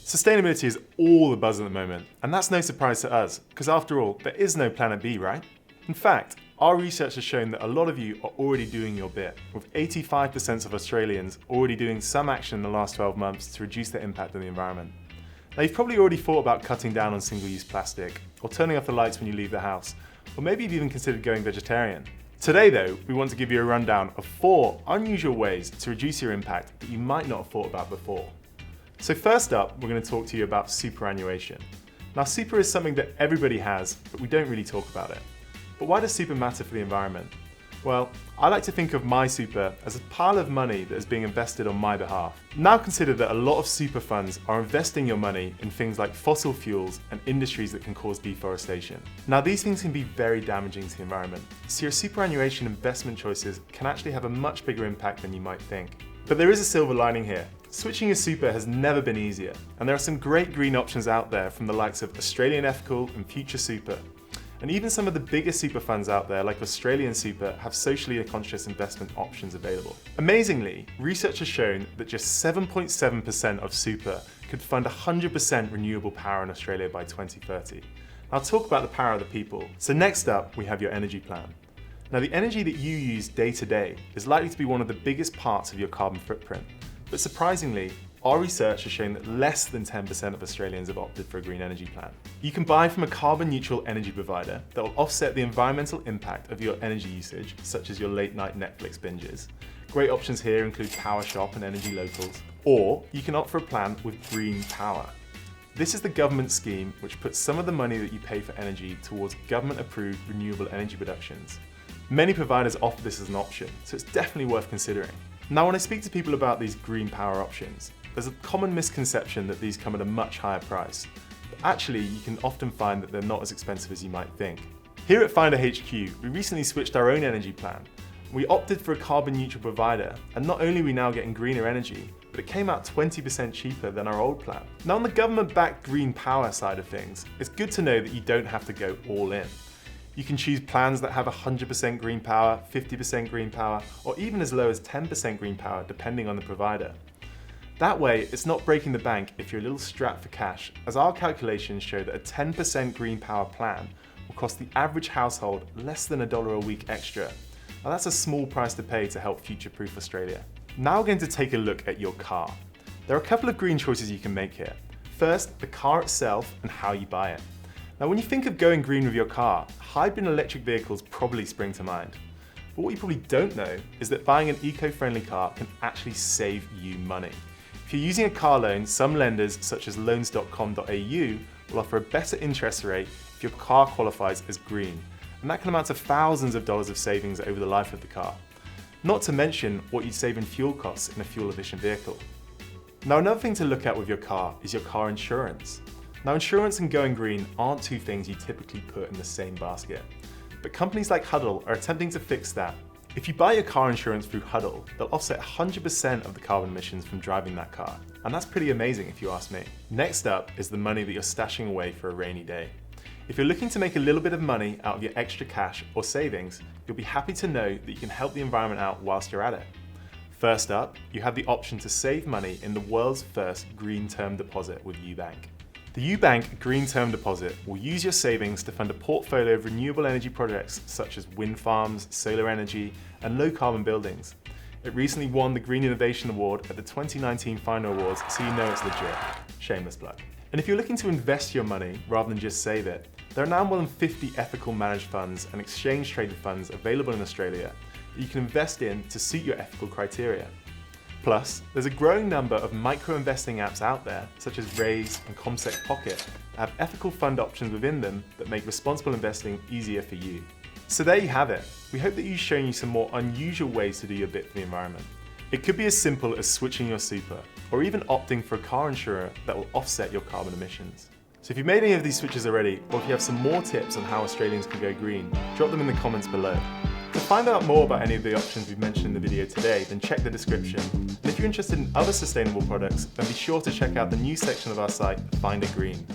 Sustainability is all the buzz at the moment, and that's no surprise to us, because after all, there is no planet B, right? In fact, our research has shown that a lot of you are already doing your bit, with 85% of Australians already doing some action in the last 12 months to reduce their impact on the environment. Now, you've probably already thought about cutting down on single-use plastic, or turning off the lights when you leave the house, or maybe you've even considered going vegetarian. Today though, we want to give you a rundown of 4 unusual ways to reduce your impact that you might not have thought about before. So first up, we're going to talk to you about superannuation. Now, super is something that everybody has, but we don't really talk about it. But why does super matter for the environment? Well, I like to think of my super as a pile of money that is being invested on my behalf. Now consider that a lot of super funds are investing your money in things like fossil fuels and industries that can cause deforestation. Now, these things can be very damaging to the environment, so your superannuation investment choices can actually have a much bigger impact than you might think. But there is a silver lining here. Switching your super has never been easier, and there are some great green options out there from the likes of Australian Ethical and Future Super. And even some of the biggest super funds out there, like Australian Super, have socially conscious investment options available. Amazingly, research has shown that just 7.7% of super could fund 100% renewable power in Australia by 2030. I'll talk about the power of the people. So next up, we have your energy plan. Now, the energy that you use day to day is likely to be one of the biggest parts of your carbon footprint. But surprisingly, our research has shown that less than 10% of Australians have opted for a green energy plan. You can buy from a carbon neutral energy provider that will offset the environmental impact of your energy usage, such as your late night Netflix binges. Great options here include Power Shop and Energy Locals. Or you can opt for a plan with green power. This is the government scheme which puts some of the money that you pay for energy towards government approved renewable energy productions. Many providers offer this as an option, so it's definitely worth considering. Now, when I speak to people about these green power options, there's a common misconception that these come at a much higher price. But actually, you can often find that they're not as expensive as you might think. Here at Finder HQ, we recently switched our own energy plan. We opted for a carbon neutral provider, and not only are we now getting greener energy, but it came out 20% cheaper than our old plan. Now, on the government-backed green power side of things, it's good to know that you don't have to go all in. You can choose plans that have 100% green power, 50% green power, or even as low as 10% green power, depending on the provider. That way, it's not breaking the bank if you're a little strapped for cash, as our calculations show that a 10% green power plan will cost the average household less than $1 a week extra. Now, that's a small price to pay to help future-proof Australia. Now we're going to take a look at your car. There are a couple of green choices you can make here. First, the car itself and how you buy it. Now, when you think of going green with your car, hybrid and electric vehicles probably spring to mind. But what you probably don't know is that buying an eco-friendly car can actually save you money. If you're using a car loan, some lenders, such as loans.com.au, will offer a better interest rate if your car qualifies as green, and that can amount to thousands of dollars of savings over the life of the car. Not to mention what you'd save in fuel costs in a fuel-efficient vehicle. Now, another thing to look at with your car is your car insurance. Now, insurance and going green aren't two things you typically put in the same basket, but companies like Huddle are attempting to fix that. If you buy your car insurance through Huddle, they'll offset 100% of the carbon emissions from driving that car, and that's pretty amazing if you ask me. Next up is the money that you're stashing away for a rainy day. If you're looking to make a little bit of money out of your extra cash or savings, you'll be happy to know that you can help the environment out whilst you're at it. First up, you have the option to save money in the world's first green term deposit with UBank. The UBank Green Term Deposit will use your savings to fund a portfolio of renewable energy projects such as wind farms, solar energy, and low carbon buildings. It recently won the Green Innovation Award at the 2019 Finder Awards, so you know it's legit. Shameless plug. And if you're looking to invest your money rather than just save it, there are now more than 50 ethical managed funds and exchange traded funds available in Australia that you can invest in to suit your ethical criteria. Plus, there's a growing number of micro-investing apps out there, such as Raise and CommSec Pocket, that have ethical fund options within them that make responsible investing easier for you. So there you have it. We hope that we've shown you some more unusual ways to do your bit for the environment. It could be as simple as switching your super, or even opting for a car insurer that will offset your carbon emissions. So if you've made any of these switches already, or if you have some more tips on how Australians can go green, drop them in the comments below. To find out more about any of the options we've mentioned in the video today, then check the description. And if you're interested in other sustainable products, then be sure to check out the news section of our site, Find It Green.